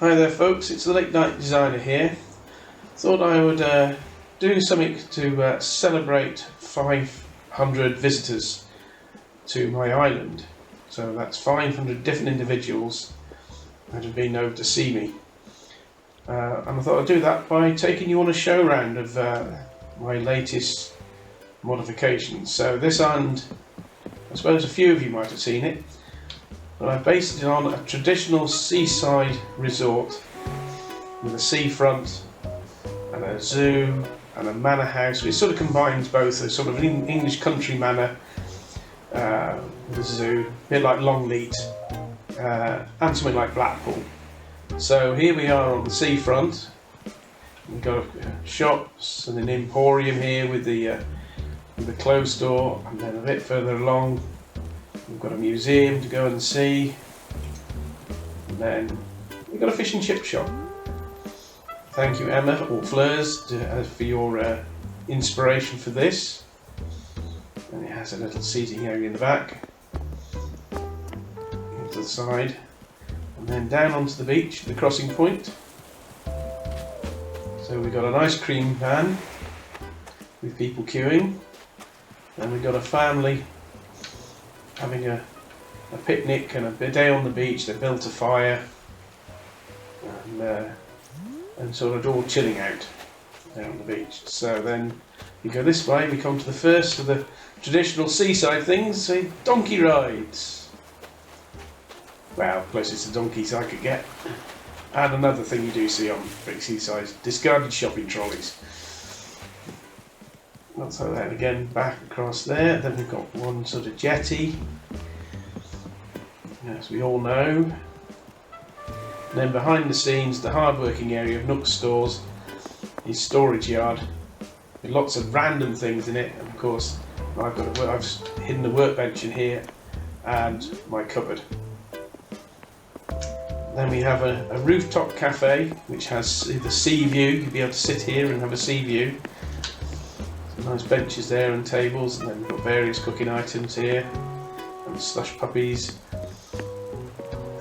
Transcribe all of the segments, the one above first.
Hi there folks, it's the Late Night Designer here. Thought I would do something to celebrate 500 visitors to my island. So that's 500 different individuals that have been over to see me. And I thought I'd do that by taking you on a show round of my latest modifications. So this island, I suppose a few of you might have seen it, but I've based it on a traditional seaside resort with a seafront and a zoo and a manor house. It sort of combines both a sort of an English country manor with a zoo, a bit like Longleat, and something like Blackpool. So here we are on the seafront. We've got shops and an emporium here with the clothes store, and then a bit further along we've got a museum to go and see, and then we've got a fish and chip shop. Thank you Emma or Fleurs for your inspiration for this. And it has a little seating area in the back, to the side, and then down onto the beach, the crossing point. So we've got an ice cream van with people queuing, and we've got a family having a picnic and a day on the beach. They built a fire and sort of all chilling out there on the beach. So then we go this way, we come to the first of the traditional seaside things, the donkey rides. Well, closest to donkeys I could get. And another thing you do see on big seaside, discarded shopping trolleys. So then again back across there, then we've got one sort of jetty, as we all know. And then behind the scenes, the hard-working area of Nook's stores, his storage yard, with lots of random things in it. And of course, I've hidden the workbench in here and my cupboard. Then we have a rooftop cafe which has the sea view. You'll be able to sit here and have a sea view. Nice benches there and tables, and then we've got various cooking items here and slush puppies,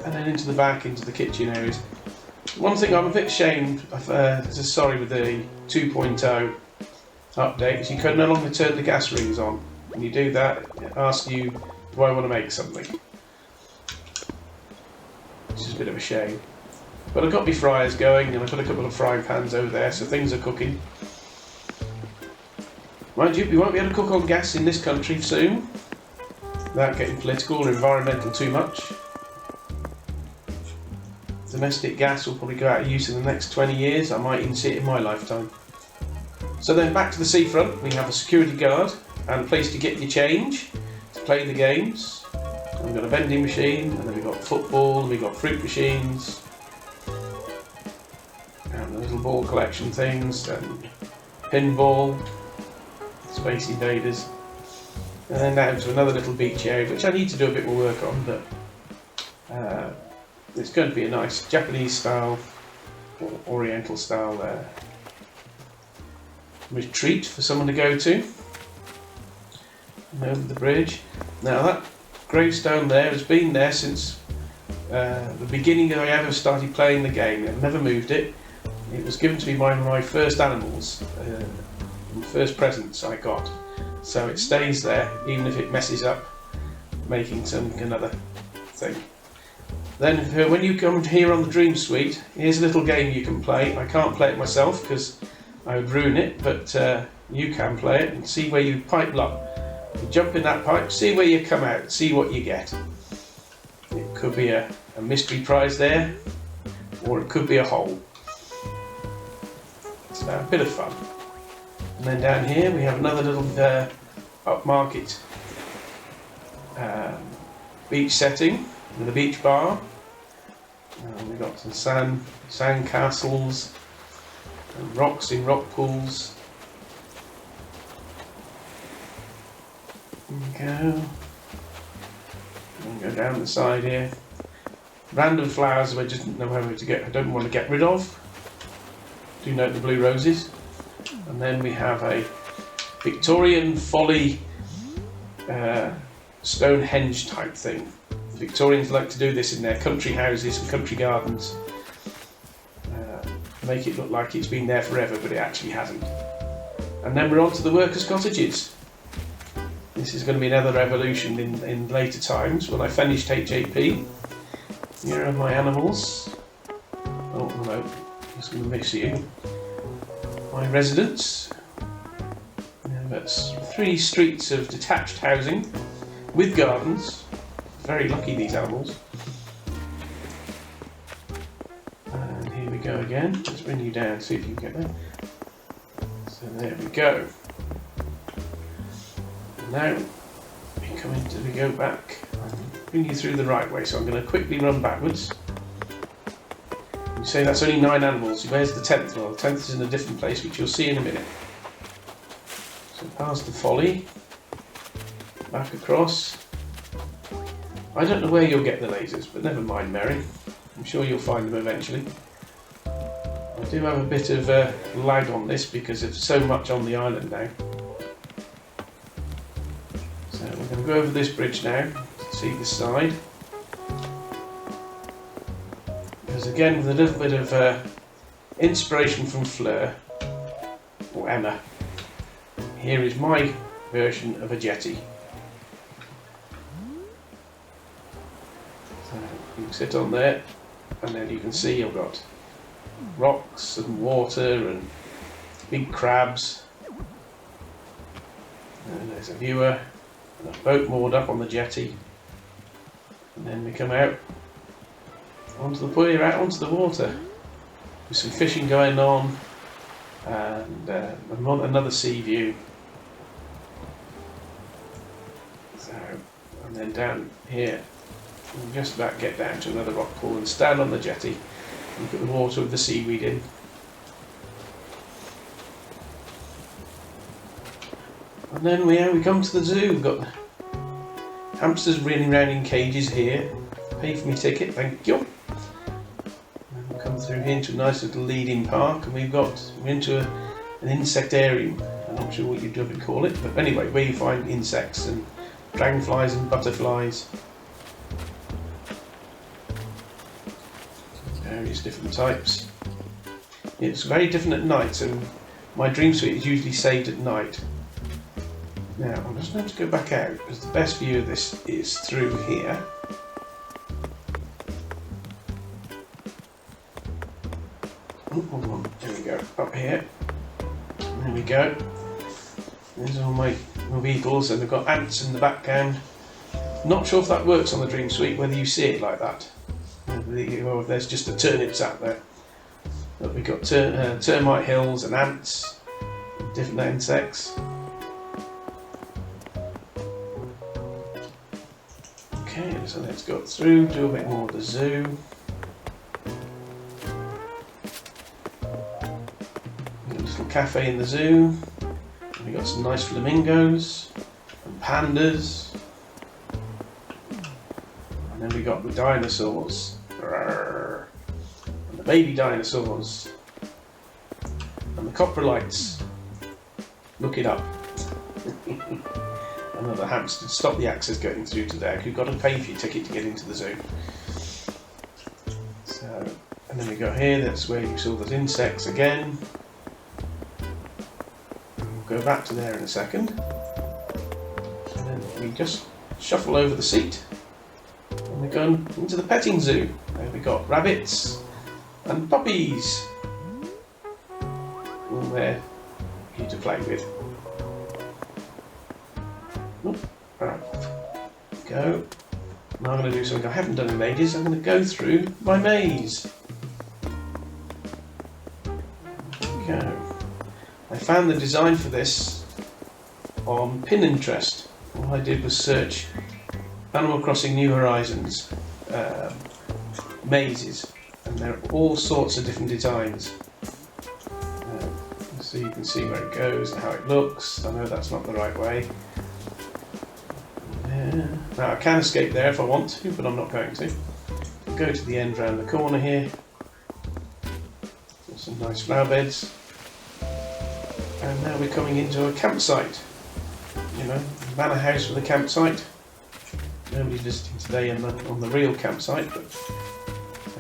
and then into the back, into the kitchen areas. One thing I'm a bit ashamed of, sorry, with the 2.0 update, is you can no longer turn the gas rings on. When you do that, it asks you, do I want to make something? Which is a bit of a shame. But I've got my fryers going, and I've got a couple of frying pans over there, so things are cooking. Mind you, we won't be able to cook on gas in this country soon, without getting political or environmental too much. Domestic gas will probably go out of use in the next 20 years, I might even see it in my lifetime. So then back to the seafront, we have a security guard and a place to get your change, to play the games. And we've got a vending machine, and then we've got football, and we've got fruit machines, and the little ball collection things, and pinball, Space Invaders, and then down to another little beach area which I need to do a bit more work on, but it's going to be a nice Japanese style or Oriental style retreat for someone to go to. And over the bridge. Now that gravestone there has been there since the beginning I ever started playing the game. I've never moved it. It was given to me by my first animals. The first presents I got, so it stays there even if it messes up making another thing. Then when you come here on the Dream Suite, here's a little game you can play. I can't play it myself because I would ruin it, but you can play it and see where you pipe lock. You jump in that pipe, see where you come out, see what you get. It could be a mystery prize there, or it could be a hole. It's a bit of fun. And then down here we have another little upmarket beach setting with a beach bar. We've got some sand castles and rocks in rock pools. There we go. And go down the side here. Random flowers I just didn't know how to get. I don't want to get rid of. Do note the blue roses. And then we have a Victorian folly Stonehenge type thing. The Victorians like to do this in their country houses and country gardens. make it look like it's been there forever, but it actually hasn't. And then we're on to the workers' cottages. This is going to be another evolution in later times. When I finished HAP, here are my animals. Oh no, I'm just going to miss you. My residents. That's 3 streets of detached housing with gardens. Very lucky, these animals. And here we go again. Let's bring you down, see if you can get there. So there we go. And now we go back and bring you through the right way. So I'm going to quickly run backwards. You say that's only 9 animals. Where's the 10th? Well, the 10th is in a different place, which you'll see in a minute. So past the folly, back across. I don't know where you'll get the lasers, but never mind, Mary. I'm sure you'll find them eventually. I do have a bit of lag on this because there's so much on the island now. So we're going to go over this bridge now to see this side. Because again, with a little bit of inspiration from Fleur, or Emma, here is my version of a jetty. So you can sit on there, and then you can see I've got rocks and water and big crabs. And there's a viewer and a boat moored up on the jetty. And then we come out onto the pier, out onto the water, with some fishing going on, and another sea view. So, and then down here, we'll just about get down to another rock pool and stand on the jetty, look at the water with the seaweed in. And then we come to the zoo. We've got hamsters running around in cages here. Pay for me ticket, thank you. And we'll come through here into a nice little lead-in park, and we're into an insectarium. I'm not sure what you'd call it, but anyway, where you find insects and dragonflies and butterflies. Various different types. It's very different at night, so my dream suite is usually saved at night. Now I'm just going to go back out because the best view of this is through here. There we go, up here. There we go. There's all my beetles, and they've got ants in the background. Not sure if that works on the dream suite, whether you see it like that, or if there's just the turnips out there. But we've got termite hills and ants, different insects. Okay, so let's go through, do a bit more of the zoo. We've got a little cafe in the zoo. We've got some nice flamingos and pandas. And then we got the dinosaurs. And the baby dinosaurs. And the coprolites. Look it up. Another hamster. Stop the access going through to there. You've got to pay for your ticket to get into the zoo. So, and then we go here. That's where you saw those insects again. We'll go back to there in a second. And then we just shuffle over the seat. And we're going into the petting zoo. There we got rabbits and puppies. All there for you to play with. Right, go. Now I'm going to do something I haven't done in ages. I'm going to go through my maze. There we go. I found the design for this on Pinterest. All I did was search Animal Crossing New Horizons mazes, and there are all sorts of different designs. So you can see where it goes and how it looks. I know that's not the right way. Now I can escape there if I want to, but I'm not going to. I'll go to the end round the corner here. There's some nice flower beds. And now we're coming into a campsite. You know, manor house with a campsite. Nobody's visiting today on the real campsite, but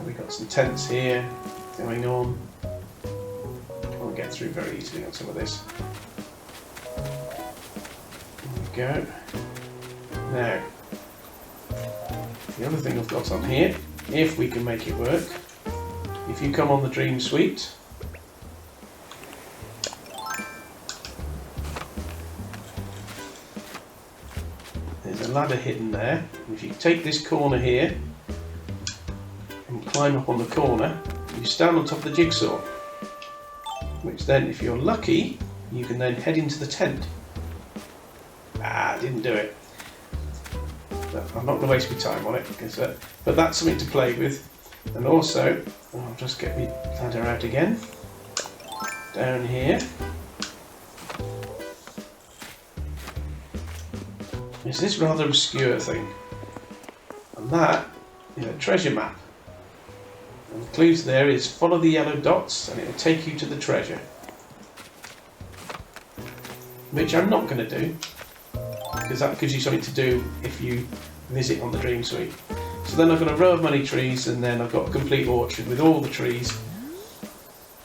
we've got some tents here going on. get through very easily on some of this. There we go. Now, the other thing I've got on here, if we can make it work, if you come on the Dream Suite, there's a ladder hidden there. If you take this corner here and climb up on the corner, you stand on top of the jigsaw, which then, if you're lucky, you can then head into the tent. Ah, didn't do it. But I'm not going to waste my time on it, because, but that's something to play with. And also, I'll just get my ladder out again. Down here is this rather obscure thing, and that is a treasure map. And the clues there is follow the yellow dots and it will take you to the treasure, which I'm not going to do, because that gives you something to do if you visit on the Dream Suite. So then I've got a row of money trees, and then I've got a complete orchard with all the trees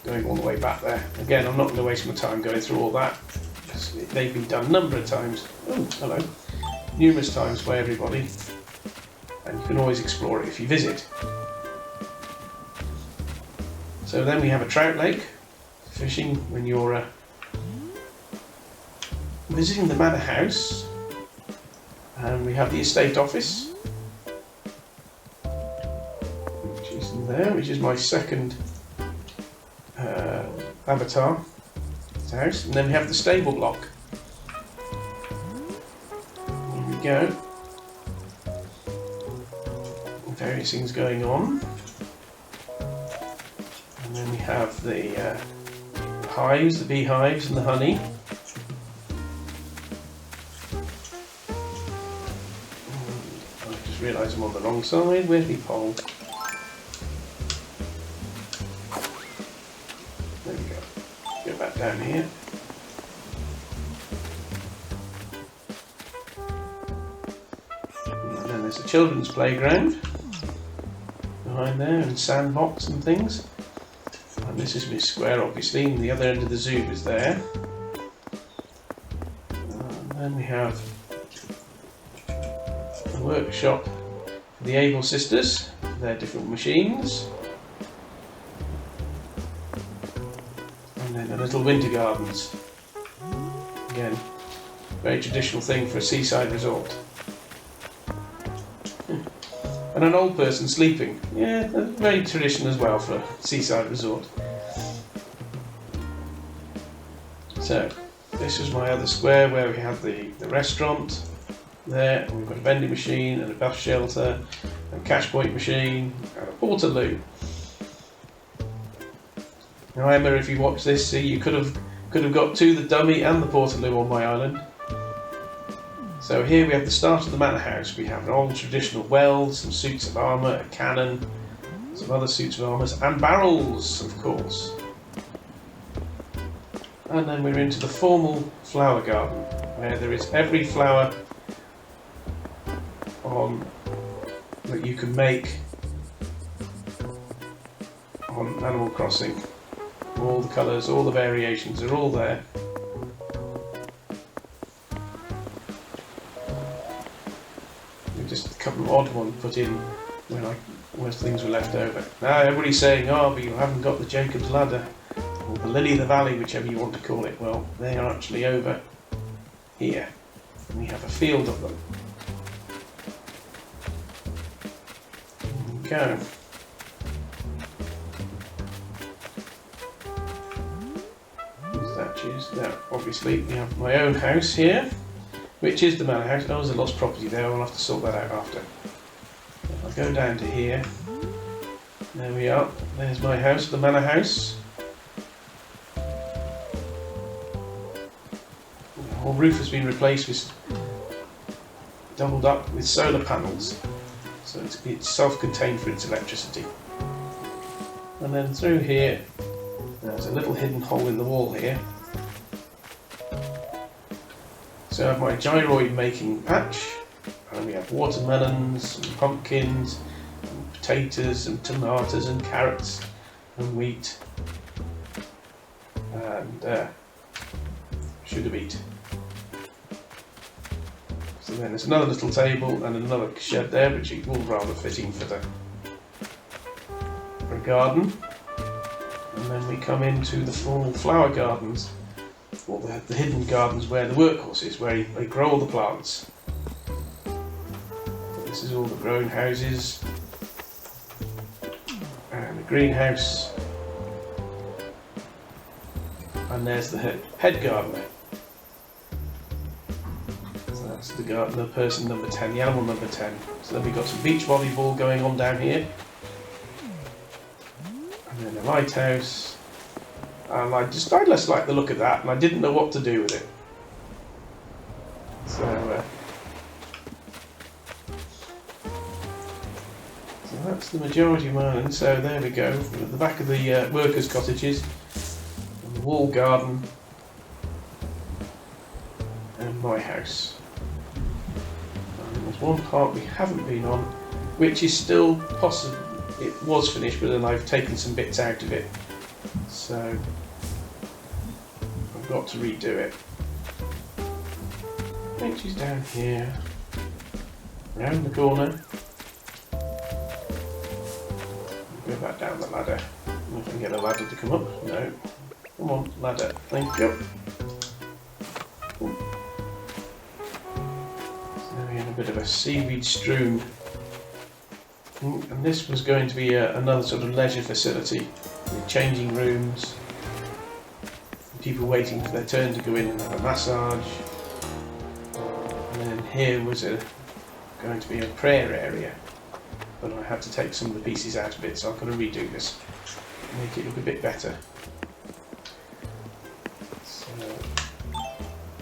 going all the way back there. Again, I'm not going to waste my time going through all that, because they've been done a number of times. Oh, hello. Numerous times by everybody, and you can always explore it if you visit. So then we have a trout lake, fishing when you're visiting the manor house, and we have the estate office, which is in there, which is my second avatar house, and then we have the stable block. Here we go. Various things going on, and then we have the hives, the beehives, and the honey. I just realised I'm on the wrong side. Where's my pole? There we go. Go back down here. And then there's a children's playground behind there, and sandbox and things. And this is my square, obviously, and the other end of the zoo is there. And then we have a workshop for the Able sisters, their different machines. And then a little winter gardens. Again, very traditional thing for a seaside resort. And an old person sleeping. Yeah, very traditional as well for a seaside resort. So, this is my other square where we have the restaurant there, and we've got a vending machine and a bus shelter, and a cash point machine, and a portaloo. Now Emma, if you watch this, see you could have got to the dummy and the portaloo on my island. So here we have the start of the manor house. We have an old traditional well, some suits of armour, a cannon, some other suits of armour, and barrels, of course. And then we're into the formal flower garden, where there is every flower that you can make on Animal Crossing. All the colours, all the variations are all there. Just a couple of odd ones put in when things were left over. Now everybody's saying, oh, but you haven't got the Jacob's Ladder, or the Lily of the Valley, whichever you want to call it. Well, they are actually over here. And we have a field of them. There we go. Statues. Now, obviously, we have my own house here, which is the manor house. Oh, there's a lost property there. I'll have to sort that out after. I'll go down to here. There we are. There's my house, the manor house. The whole roof has been replaced with, doubled up with solar panels, so it's self-contained for its electricity. And then through here, there's a little hidden hole in the wall here. So I have my gyroid making patch, and we have watermelons and pumpkins and potatoes and tomatoes and carrots and wheat. and sugar beet. So then there's another little table and another shed there, which is all rather fitting for a garden. And then we come into the full flower gardens, or the hidden gardens where the workhorse is, where they grow all the plants. This is all the growing houses and the greenhouse, and there's the head gardener. So that's the gardener, person number 10, the animal number 10. So then we've got some beach volleyball going on down here, and then a lighthouse. And I just like the look of that, and I didn't know what to do with it. So that's the majority of my island. So there we go, at the back of the workers' cottages, and the wall garden, and my house. And there's one part we haven't been on, which is still possible. It was finished, but then I've taken some bits out of it. So I've got to redo it. Which is down here, round the corner. Go back down the ladder. If I can get a ladder to come up. No. Come on, ladder. Thank you. So we have a bit of a seaweed strewn. And this was going to be another sort of leisure facility with changing rooms, people waiting for their turn to go in and have a massage. And then here was going to be a prayer area. But I had to take some of the pieces out of it, so I've got to redo this, make it look a bit better. So,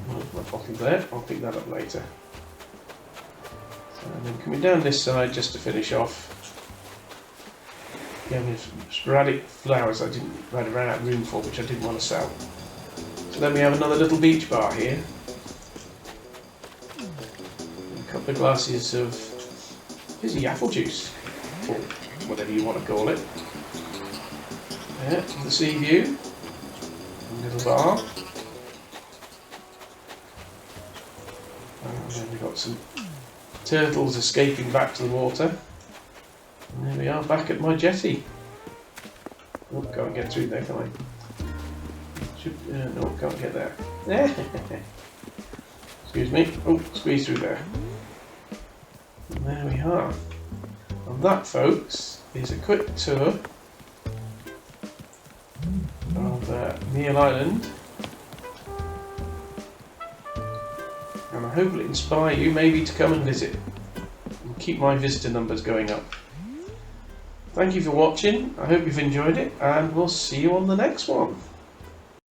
my bottle there, I'll pick that up later. So, and then coming down this side, just to finish off, again with sporadic flowers I ran out of room for, which I didn't want to sell. So then we have another little beach bar here, and a couple of glasses of fizzy apple juice, or whatever you want to call it. Yeah, the sea view, a little bar. And then we've got some turtles escaping back to the water. And there we are, back at my jetty. Oh, can't get through there, can I? No, can't get there. Excuse me. Oh, squeeze through there. And there we are. And that, folks, is a quick tour of Neil Island. And I hope it'll inspire you maybe to come and visit and keep my visitor numbers going up. Thank you for watching. I hope you've enjoyed it, and we'll see you on the next one.